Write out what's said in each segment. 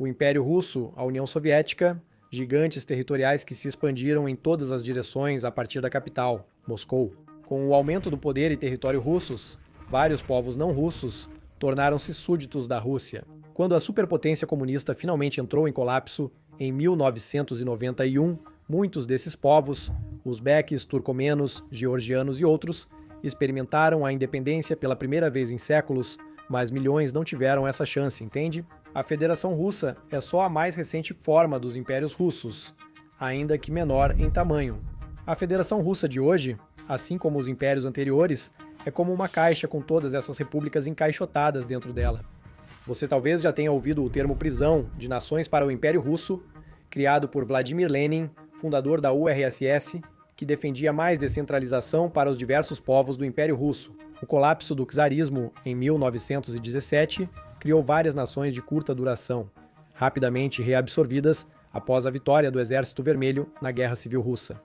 O Império Russo, a União Soviética, gigantes territoriais que se expandiram em todas as direções a partir da capital, Moscou. Com o aumento do poder e território russos, vários povos não russos tornaram-se súditos da Rússia. Quando a superpotência comunista finalmente entrou em colapso, em 1991, muitos desses povos, uzbeques, turcomenos, georgianos e outros, experimentaram a independência pela primeira vez em séculos, mas milhões não tiveram essa chance, entende? A Federação Russa é só a mais recente forma dos impérios russos, ainda que menor em tamanho. A Federação Russa de hoje, assim como os impérios anteriores, é como uma caixa com todas essas repúblicas encaixotadas dentro dela. Você talvez já tenha ouvido o termo prisão de nações para o Império Russo, criado por Vladimir Lenin, fundador da URSS, que defendia mais descentralização para os diversos povos do Império Russo. O colapso do czarismo em 1917 criou várias nações de curta duração, rapidamente reabsorvidas após a vitória do Exército Vermelho na Guerra Civil Russa.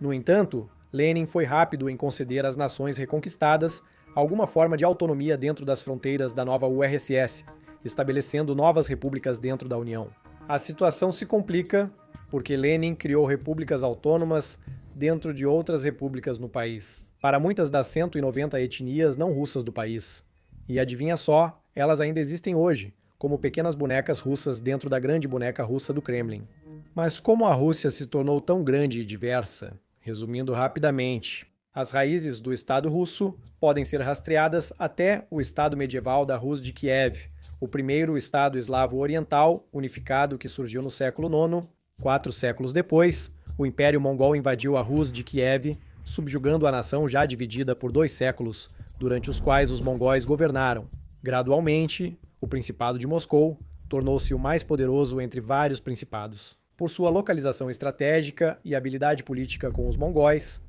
No entanto, Lenin foi rápido em conceder às nações reconquistadas alguma forma de autonomia dentro das fronteiras da nova URSS, estabelecendo novas repúblicas dentro da União. A situação se complica porque Lenin criou repúblicas autônomas dentro de outras repúblicas no país, para muitas das 190 etnias não russas do país. E adivinha só, elas ainda existem hoje, como pequenas bonecas russas dentro da grande boneca russa do Kremlin. Mas como a Rússia se tornou tão grande e diversa? Resumindo rapidamente, as raízes do Estado russo podem ser rastreadas até o Estado medieval da Rus de Kiev, o primeiro Estado eslavo oriental unificado que surgiu no século IX. 4 séculos depois, o Império Mongol invadiu a Rus de Kiev, subjugando a nação já dividida por 2 séculos, durante os quais os mongóis governaram. Gradualmente, o Principado de Moscou tornou-se o mais poderoso entre vários principados. Por sua localização estratégica e habilidade política com os mongóis,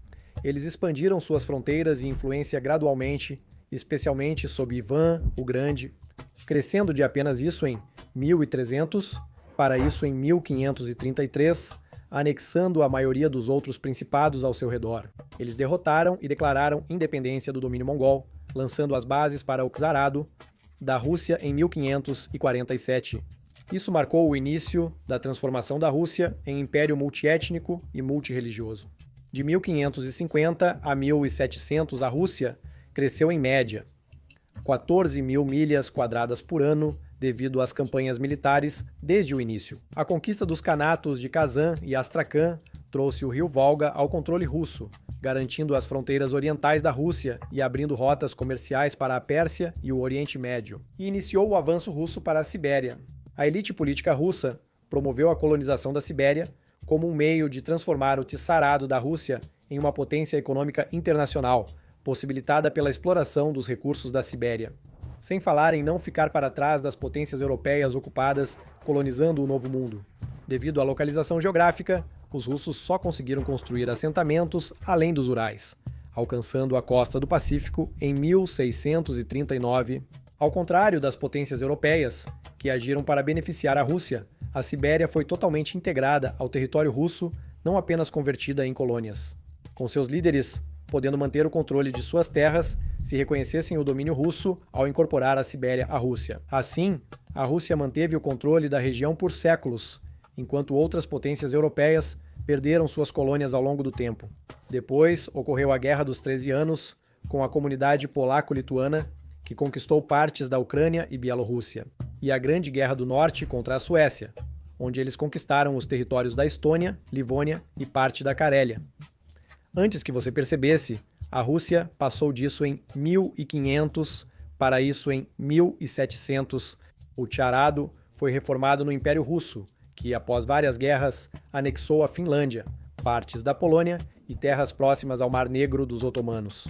eles expandiram suas fronteiras e influência gradualmente, especialmente sob Ivan o Grande, crescendo de apenas isso em 1300 para isso em 1533, anexando a maioria dos outros principados ao seu redor. Eles derrotaram e declararam independência do domínio mongol, lançando as bases para o czarado da Rússia em 1547. Isso marcou o início da transformação da Rússia em império multiétnico e multirreligioso. De 1550 a 1700, a Rússia cresceu em média 14.000 milhas quadradas por ano devido às campanhas militares desde o início. A conquista dos Khanatos de Kazan e Astrakhan trouxe o rio Volga ao controle russo, garantindo as fronteiras orientais da Rússia e abrindo rotas comerciais para a Pérsia e o Oriente Médio, e iniciou o avanço russo para a Sibéria. A elite política russa promoveu a colonização da Sibéria como um meio de transformar o Tsarado da Rússia em uma potência econômica internacional, possibilitada pela exploração dos recursos da Sibéria. Sem falar em não ficar para trás das potências europeias ocupadas colonizando o Novo Mundo. Devido à localização geográfica, os russos só conseguiram construir assentamentos além dos Urais, alcançando a costa do Pacífico em 1639. Ao contrário das potências europeias, que agiram para beneficiar a Rússia, a Sibéria foi totalmente integrada ao território russo, não apenas convertida em colônias. Com seus líderes podendo manter o controle de suas terras se reconhecessem o domínio russo ao incorporar a Sibéria à Rússia. Assim, a Rússia manteve o controle da região por séculos, enquanto outras potências europeias perderam suas colônias ao longo do tempo. Depois, ocorreu a Guerra dos 13 Anos, com a comunidade polaco-lituana, que conquistou partes da Ucrânia e Bielorrússia, e a Grande Guerra do Norte contra a Suécia, onde eles conquistaram os territórios da Estônia, Livônia e parte da Carélia. Antes que você percebesse, a Rússia passou disso em 1500 para isso em 1700. O Tsarado foi reformado no Império Russo, que, após várias guerras, anexou a Finlândia, partes da Polônia e terras próximas ao Mar Negro dos otomanos.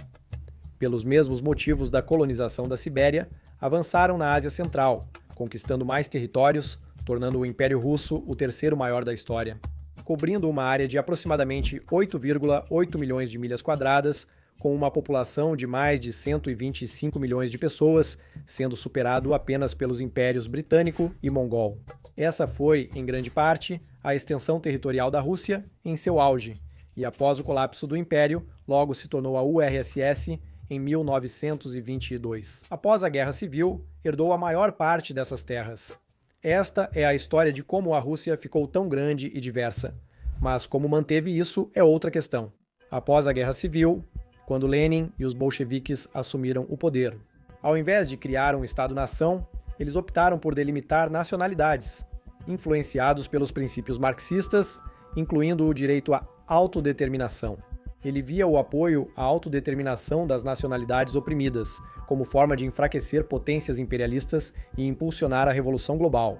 Pelos mesmos motivos da colonização da Sibéria, avançaram na Ásia Central, conquistando mais territórios, tornando o Império Russo o terceiro maior da história, cobrindo uma área de aproximadamente 8,8 milhões de milhas quadradas, com uma população de mais de 125 milhões de pessoas, sendo superado apenas pelos impérios britânico e mongol. Essa foi, em grande parte, a extensão territorial da Rússia em seu auge, e após o colapso do império, logo se tornou a URSS em 1922. Após a Guerra Civil, herdou a maior parte dessas terras. Esta é a história de como a Rússia ficou tão grande e diversa. Mas como manteve isso é outra questão. Após a Guerra Civil, quando Lenin e os bolcheviques assumiram o poder, ao invés de criar um Estado-nação, eles optaram por delimitar nacionalidades, influenciados pelos princípios marxistas, incluindo o direito à autodeterminação. Ele via o apoio à autodeterminação das nacionalidades oprimidas, como forma de enfraquecer potências imperialistas e impulsionar a Revolução Global.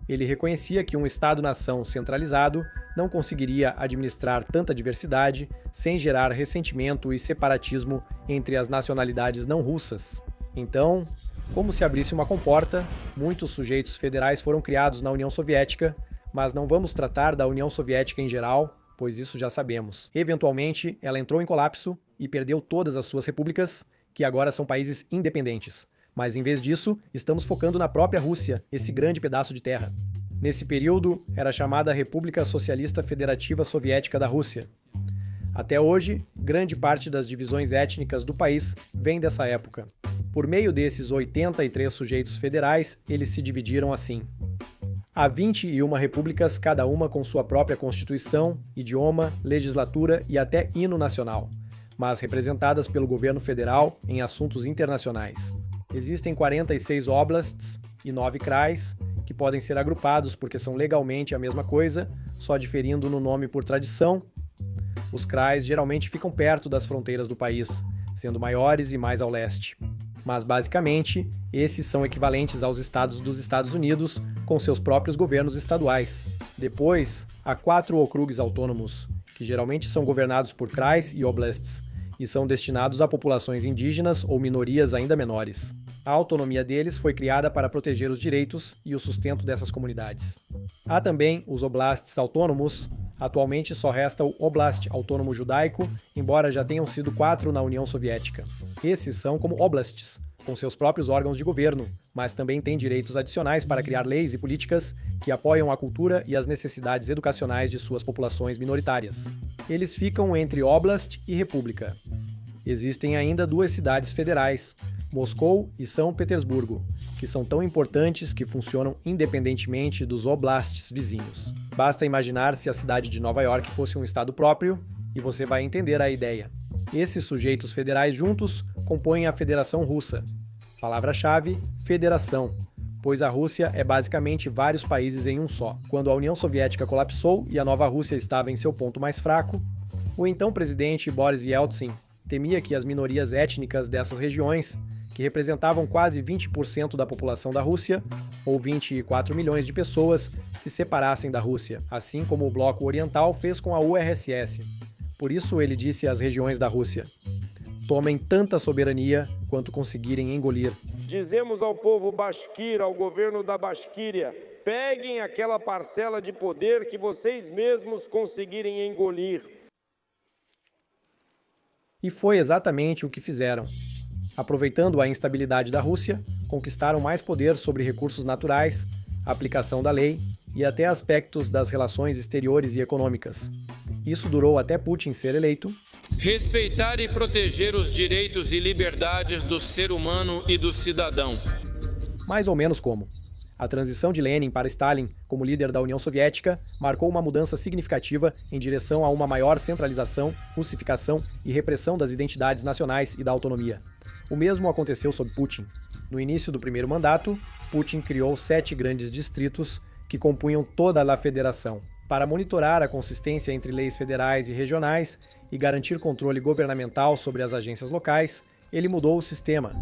Ele reconhecia que um Estado-nação centralizado não conseguiria administrar tanta diversidade sem gerar ressentimento e separatismo entre as nacionalidades não russas. Então, como se abrisse uma comporta, muitos sujeitos federais foram criados na União Soviética, mas não vamos tratar da União Soviética em geral, pois isso já sabemos. Eventualmente, ela entrou em colapso e perdeu todas as suas repúblicas, que agora são países independentes. Mas em vez disso, estamos focando na própria Rússia, esse grande pedaço de terra. Nesse período, era chamada República Socialista Federativa Soviética da Rússia. Até hoje, grande parte das divisões étnicas do país vem dessa época. Por meio desses 83 sujeitos federais, eles se dividiram assim. Há 21 repúblicas, cada uma com sua própria constituição, idioma, legislatura e até hino nacional, mas representadas pelo governo federal em assuntos internacionais. Existem 46 oblasts e 9 krais, que podem ser agrupados porque são legalmente a mesma coisa, só diferindo no nome por tradição. Os krais geralmente ficam perto das fronteiras do país, sendo maiores e mais ao leste. Mas, basicamente, esses são equivalentes aos estados dos Estados Unidos, com seus próprios governos estaduais. Depois, há 4 okrugs autônomos, que geralmente são governados por krais e oblasts, e são destinados a populações indígenas ou minorias ainda menores. A autonomia deles foi criada para proteger os direitos e o sustento dessas comunidades. Há também os oblasts autônomos. Atualmente só resta o Oblast Autônomo Judaico, embora já tenham sido 4 na União Soviética. Esses são como oblasts, com seus próprios órgãos de governo, mas também têm direitos adicionais para criar leis e políticas que apoiam a cultura e as necessidades educacionais de suas populações minoritárias. Eles ficam entre Oblast e República. Existem ainda 2 cidades federais, Moscou e São Petersburgo, que são tão importantes que funcionam independentemente dos oblasts vizinhos. Basta imaginar se a cidade de Nova York fosse um estado próprio e você vai entender a ideia. Esses sujeitos federais juntos compõem a Federação Russa. Palavra-chave: federação, pois a Rússia é basicamente vários países em um só. Quando a União Soviética colapsou e a nova Rússia estava em seu ponto mais fraco, o então presidente Boris Yeltsin temia que as minorias étnicas dessas regiões, que representavam quase 20% da população da Rússia, ou 24 milhões de pessoas, se separassem da Rússia, assim como o Bloco Oriental fez com a URSS. Por isso ele disse às regiões da Rússia: tomem tanta soberania quanto conseguirem engolir. Dizemos ao povo basquir, ao governo da Basquíria, peguem aquela parcela de poder que vocês mesmos conseguirem engolir. E foi exatamente o que fizeram. Aproveitando a instabilidade da Rússia, conquistaram mais poder sobre recursos naturais, a aplicação da lei e até aspectos das relações exteriores e econômicas. Isso durou até Putin ser eleito. Respeitar e proteger os direitos e liberdades do ser humano e do cidadão. Mais ou menos como. A transição de Lenin para Stalin como líder da União Soviética marcou uma mudança significativa em direção a uma maior centralização, russificação e repressão das identidades nacionais e da autonomia. O mesmo aconteceu sob Putin. No início do primeiro mandato, Putin criou 7 grandes distritos que compunham toda a federação. Para monitorar a consistência entre leis federais e regionais e garantir controle governamental sobre as agências locais, ele mudou o sistema.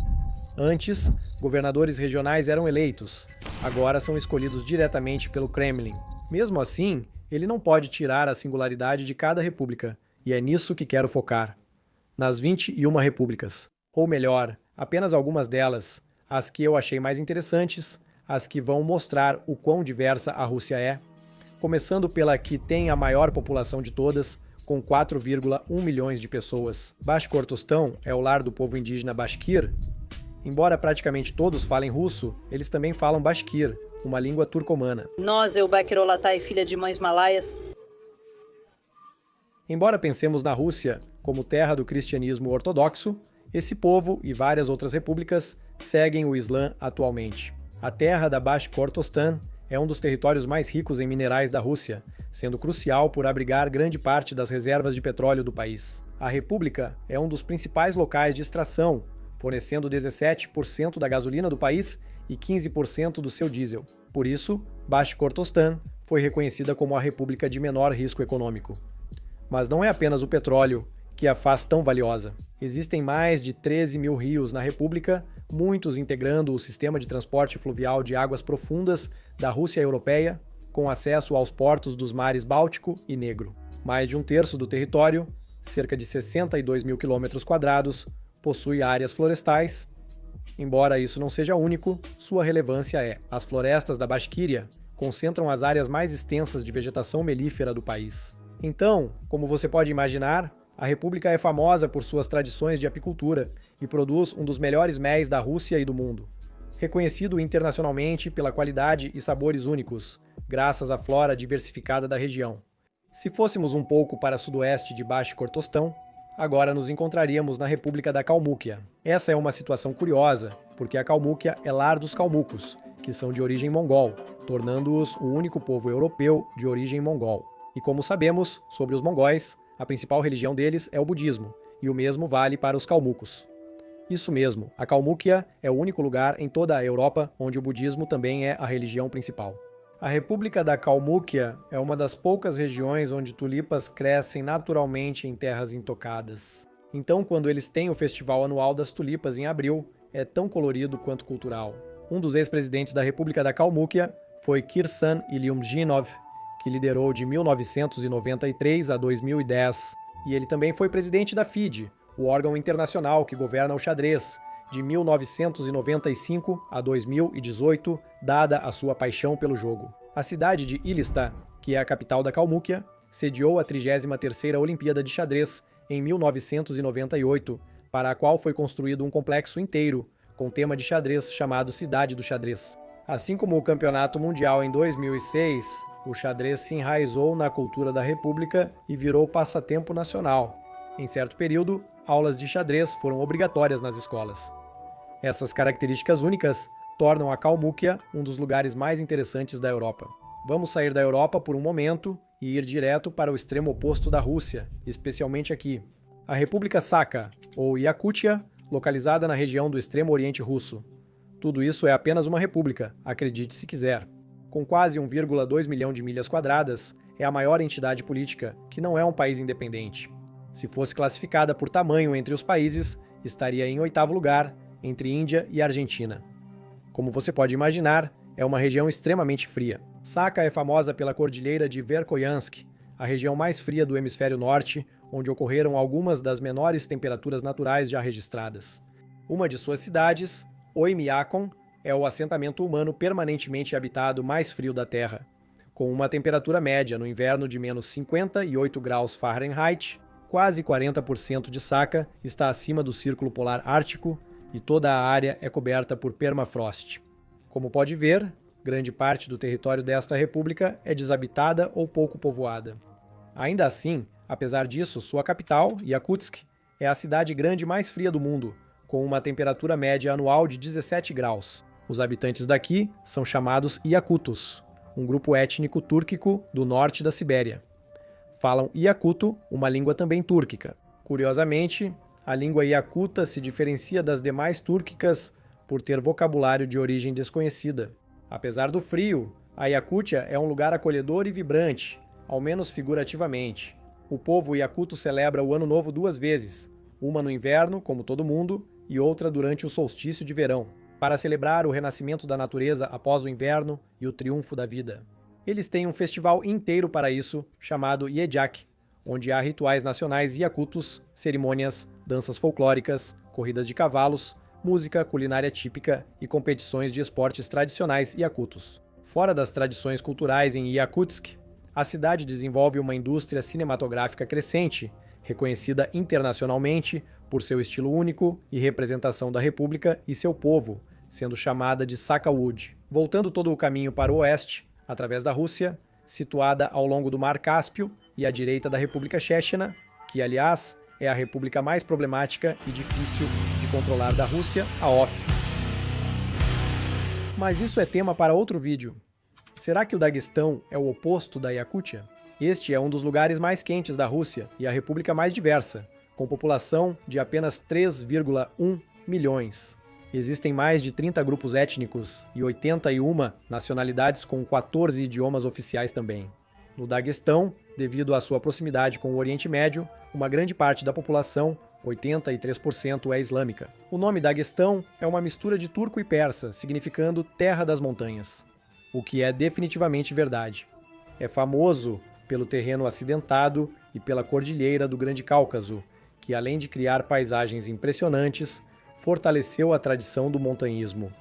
Antes, governadores regionais eram eleitos, agora são escolhidos diretamente pelo Kremlin. Mesmo assim, ele não pode tirar a singularidade de cada república, e é nisso que quero focar. Nas 21 repúblicas. Ou melhor, apenas algumas delas, as que eu achei mais interessantes, as que vão mostrar o quão diversa a Rússia é, começando pela que tem a maior população de todas, com 4,1 milhões de pessoas. Bashkortostão é o lar do povo indígena Bashkir. Embora praticamente todos falem russo, eles também falam Bashkir, uma língua turcomana. Nós, Eubekir Olatai, filha de mães malaias. Embora pensemos na Rússia como terra do cristianismo ortodoxo, esse povo e várias outras repúblicas seguem o Islã atualmente. A terra da Bashkortostan é um dos territórios mais ricos em minerais da Rússia, sendo crucial por abrigar grande parte das reservas de petróleo do país. A República é um dos principais locais de extração, fornecendo 17% da gasolina do país e 15% do seu diesel. Por isso, Bashkortostan foi reconhecida como a república de menor risco econômico. Mas não é apenas o petróleo que a faz tão valiosa. Existem mais de 13 mil rios na república, muitos integrando o sistema de transporte fluvial de águas profundas da Rússia europeia, com acesso aos portos dos mares Báltico e Negro. Mais de um terço do território, cerca de 62 mil quilômetros quadrados, possui áreas florestais. Embora isso não seja único, sua relevância é: as florestas da Bashquíria concentram as áreas mais extensas de vegetação melífera do país. Então, como você pode imaginar, a República é famosa por suas tradições de apicultura e produz um dos melhores méis da Rússia e do mundo. Reconhecido internacionalmente pela qualidade e sabores únicos, graças à flora diversificada da região. Se fôssemos um pouco para sudoeste de Bashkortostan, agora nos encontraríamos na República da Calmúquia. Essa é uma situação curiosa, porque a Calmúquia é lar dos calmucos, que são de origem mongol, tornando-os o único povo europeu de origem mongol. E como sabemos sobre os mongóis, a principal religião deles é o budismo, e o mesmo vale para os calmucos. Isso mesmo, a Calmúquia é o único lugar em toda a Europa onde o budismo também é a religião principal. A República da Calmúquia é uma das poucas regiões onde tulipas crescem naturalmente em terras intocadas. Então, quando eles têm o Festival Anual das Tulipas em abril, é tão colorido quanto cultural. Um dos ex-presidentes da República da Calmúquia foi Kirsan Ilyumzhinov, que liderou de 1993 a 2010, e ele também foi presidente da FIDE, o órgão internacional que governa o xadrez, de 1995 a 2018, dada a sua paixão pelo jogo. A cidade de Ilista, que é a capital da Calmúquia, sediou a 33ª Olimpíada de Xadrez em 1998, para a qual foi construído um complexo inteiro, com tema de xadrez chamado Cidade do Xadrez. Assim como o Campeonato Mundial em 2006, o xadrez se enraizou na cultura da República e virou passatempo nacional. Em certo período, aulas de xadrez foram obrigatórias nas escolas. Essas características únicas tornam a Calmúquia um dos lugares mais interessantes da Europa. Vamos sair da Europa por um momento e ir direto para o extremo oposto da Rússia, especialmente aqui. A República Sakha, ou Yakutia, localizada na região do extremo oriente russo. Tudo isso é apenas uma república, acredite se quiser. Com quase 1,2 milhão de milhas quadradas, é a maior entidade política, que não é um país independente. Se fosse classificada por tamanho entre os países, estaria em 8º lugar, entre Índia e Argentina. Como você pode imaginar, é uma região extremamente fria. Sakha é famosa pela cordilheira de Verkhoyansk, a região mais fria do hemisfério norte, onde ocorreram algumas das menores temperaturas naturais já registradas. Uma de suas cidades, Oymyakon, é o assentamento humano permanentemente habitado mais frio da Terra, com uma temperatura média no inverno de menos 58 graus Fahrenheit, quase 40% de Sakha está acima do Círculo Polar Ártico e toda a área é coberta por permafrost. Como pode ver, grande parte do território desta república é desabitada ou pouco povoada. Ainda assim, apesar disso, sua capital, Yakutsk, é a cidade grande mais fria do mundo, com uma temperatura média anual de 17 graus. Os habitantes daqui são chamados Yakutos, um grupo étnico túrquico do norte da Sibéria. Falam Yakuto, uma língua também túrquica. Curiosamente, a língua Yakuta se diferencia das demais túrquicas por ter vocabulário de origem desconhecida. Apesar do frio, a Yakutia é um lugar acolhedor e vibrante, ao menos figurativamente. O povo Yakuto celebra o Ano Novo 2 vezes, uma no inverno, como todo mundo, e outra durante o solstício de verão, para celebrar o renascimento da natureza após o inverno e o triunfo da vida. Eles têm um festival inteiro para isso, chamado Yejak, onde há rituais nacionais yakutos, cerimônias, danças folclóricas, corridas de cavalos, música, culinária típica e competições de esportes tradicionais yakutos. Fora das tradições culturais em Yakutsk, a cidade desenvolve uma indústria cinematográfica crescente, reconhecida internacionalmente por seu estilo único e representação da República e seu povo, sendo chamada de Sakha-Wood. Voltando todo o caminho para o oeste, através da Rússia, situada ao longo do Mar Cáspio e à direita da República Chechena, que, aliás, é a república mais problemática e difícil de controlar da Rússia, a OFF. Mas isso é tema para outro vídeo. Será que o Daguestão é o oposto da Iacútia? Este é um dos lugares mais quentes da Rússia e a república mais diversa, com população de apenas 3,1 milhões. Existem mais de 30 grupos étnicos e 81 nacionalidades com 14 idiomas oficiais também. No Daguestão, devido à sua proximidade com o Oriente Médio, uma grande parte da população, 83%, é islâmica. O nome Daguestão é uma mistura de turco e persa, significando terra das montanhas, o que é definitivamente verdade. É famoso pelo terreno acidentado e pela cordilheira do Grande Cáucaso, que além de criar paisagens impressionantes, fortaleceu a tradição do montanhismo.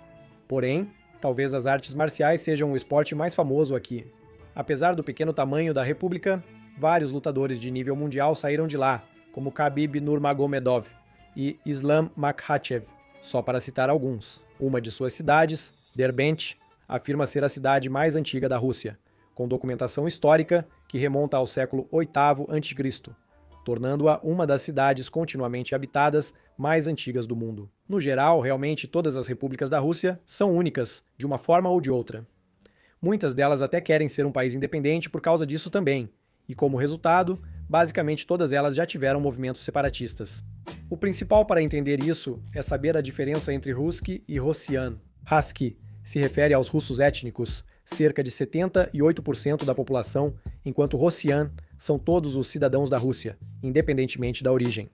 Porém, talvez as artes marciais sejam o esporte mais famoso aqui. Apesar do pequeno tamanho da república, vários lutadores de nível mundial saíram de lá, como Khabib Nurmagomedov e Islam Makhachev, só para citar alguns. Uma de suas cidades, Derbent, afirma ser a cidade mais antiga da Rússia, com documentação histórica que remonta ao século VIII a.C., tornando-a uma das cidades continuamente habitadas mais antigas do mundo. No geral, realmente todas as repúblicas da Rússia são únicas, de uma forma ou de outra. Muitas delas até querem ser um país independente por causa disso também, e como resultado, basicamente todas elas já tiveram movimentos separatistas. O principal para entender isso é saber a diferença entre Ruski e Rossian. Ruski se refere aos russos étnicos, cerca de 78% da população, enquanto Rossian são todos os cidadãos da Rússia, independentemente da origem.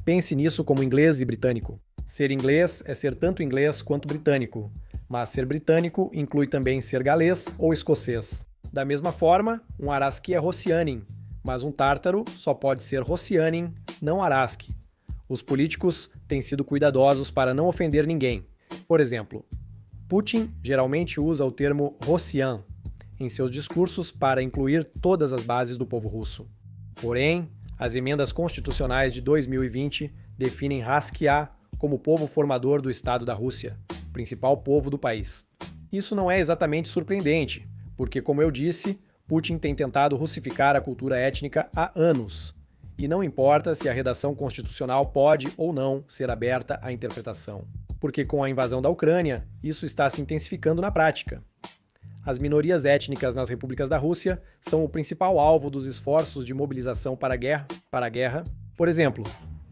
Pense nisso como inglês e britânico. Ser inglês é ser tanto inglês quanto britânico, mas ser britânico inclui também ser galês ou escocês. Da mesma forma, um Araski é Rossianin, mas um tártaro só pode ser Rossianin, não Araski. Os políticos têm sido cuidadosos para não ofender ninguém. Por exemplo, Putin geralmente usa o termo Rossian em seus discursos para incluir todas as bases do povo russo. Porém, as emendas constitucionais de 2020 definem Haskya como povo formador do Estado da Rússia, principal povo do país. Isso não é exatamente surpreendente, porque, como eu disse, Putin tem tentado russificar a cultura étnica há anos, e não importa se a redação constitucional pode ou não ser aberta à interpretação, porque com a invasão da Ucrânia, isso está se intensificando na prática. As minorias étnicas nas repúblicas da Rússia são o principal alvo dos esforços de mobilização para a guerra. Por exemplo,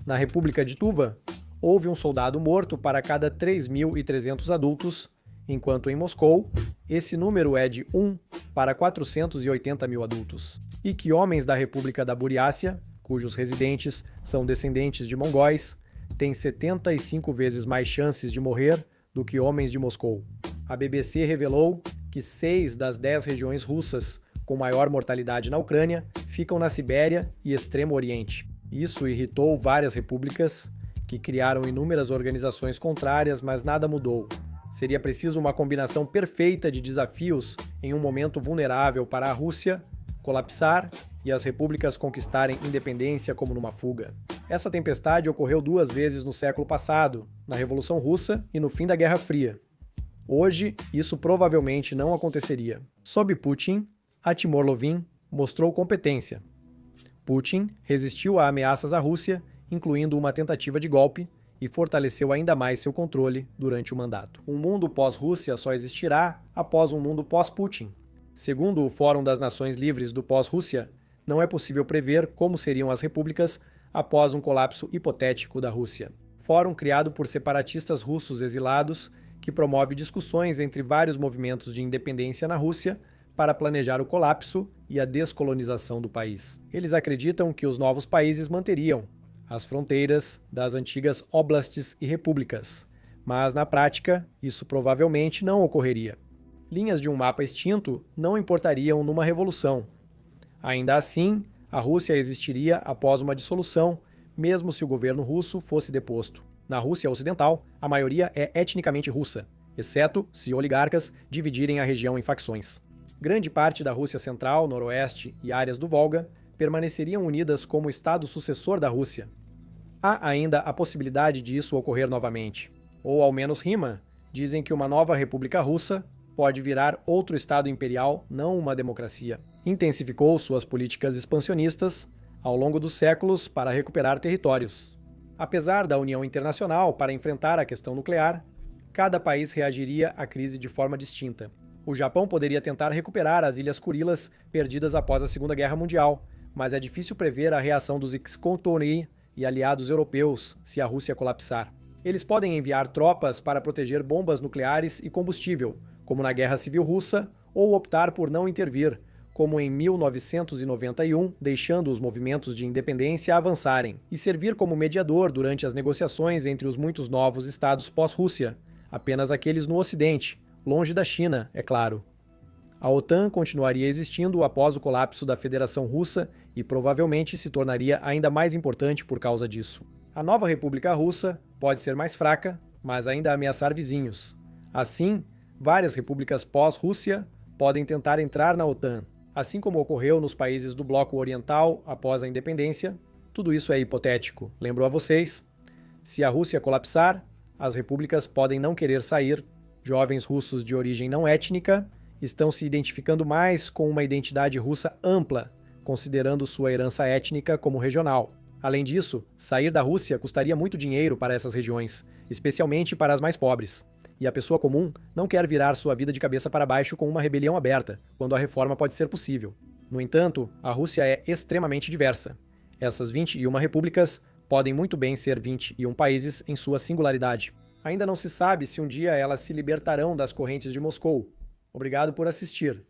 na República de Tuva, houve um soldado morto para cada 3.300 adultos, enquanto em Moscou, esse número é de 1 para 480 mil adultos. E que homens da República da Buriácia, cujos residentes são descendentes de mongóis, têm 75 vezes mais chances de morrer do que homens de Moscou. A BBC revelou que 6 das 10 regiões russas com maior mortalidade na Ucrânia ficam na Sibéria e Extremo Oriente. Isso irritou várias repúblicas, que criaram inúmeras organizações contrárias, mas nada mudou. Seria preciso uma combinação perfeita de desafios em um momento vulnerável para a Rússia colapsar e as repúblicas conquistarem independência como numa fuga. Essa tempestade ocorreu 2 vezes no século passado, na Revolução Russa e no fim da Guerra Fria. Hoje, isso provavelmente não aconteceria. Sob Putin, a Timor-Lovin mostrou competência. Putin resistiu a ameaças à Rússia, incluindo uma tentativa de golpe, e fortaleceu ainda mais seu controle durante o mandato. Um mundo pós-Rússia só existirá após um mundo pós-Putin. Segundo o Fórum das Nações Livres do Pós-Rússia, não é possível prever como seriam as repúblicas após um colapso hipotético da Rússia. Fórum criado por separatistas russos exilados que promove discussões entre vários movimentos de independência na Rússia para planejar o colapso e a descolonização do país. Eles acreditam que os novos países manteriam as fronteiras das antigas oblastes e repúblicas, mas na prática isso provavelmente não ocorreria. Linhas de um mapa extinto não importariam numa revolução. Ainda assim, a Rússia existiria após uma dissolução, mesmo se o governo russo fosse deposto. Na Rússia Ocidental, a maioria é etnicamente russa, exceto se oligarcas dividirem a região em facções. Grande parte da Rússia Central, Noroeste e áreas do Volga permaneceriam unidas como Estado sucessor da Rússia. Há ainda a possibilidade de isso ocorrer novamente. Ou ao menos rima, dizem que uma nova República Russa pode virar outro Estado imperial, não uma democracia. Intensificou suas políticas expansionistas ao longo dos séculos para recuperar territórios. Apesar da união internacional para enfrentar a questão nuclear, cada país reagiria à crise de forma distinta. O Japão poderia tentar recuperar as Ilhas Kurilas perdidas após a Segunda Guerra Mundial, mas é difícil prever a reação dos Ichthyosauri e aliados europeus se a Rússia colapsar. Eles podem enviar tropas para proteger bombas nucleares e combustível, como na Guerra Civil Russa, ou optar por não intervir, como em 1991, deixando os movimentos de independência avançarem, e servir como mediador durante as negociações entre os muitos novos estados pós-Rússia, apenas aqueles no Ocidente, longe da China, é claro. A OTAN continuaria existindo após o colapso da Federação Russa e provavelmente se tornaria ainda mais importante por causa disso. A nova República Russa pode ser mais fraca, mas ainda ameaçar vizinhos. Assim, várias repúblicas pós-Rússia podem tentar entrar na OTAN, assim como ocorreu nos países do Bloco Oriental após a independência. Tudo isso é hipotético, lembro a vocês. Se a Rússia colapsar, as repúblicas podem não querer sair. Jovens russos de origem não étnica estão se identificando mais com uma identidade russa ampla, considerando sua herança étnica como regional. Além disso, sair da Rússia custaria muito dinheiro para essas regiões, especialmente para as mais pobres. E a pessoa comum não quer virar sua vida de cabeça para baixo com uma rebelião aberta, quando a reforma pode ser possível. No entanto, a Rússia é extremamente diversa. Essas 21 repúblicas podem muito bem ser 21 países em sua singularidade. Ainda não se sabe se um dia elas se libertarão das correntes de Moscou. Obrigado por assistir.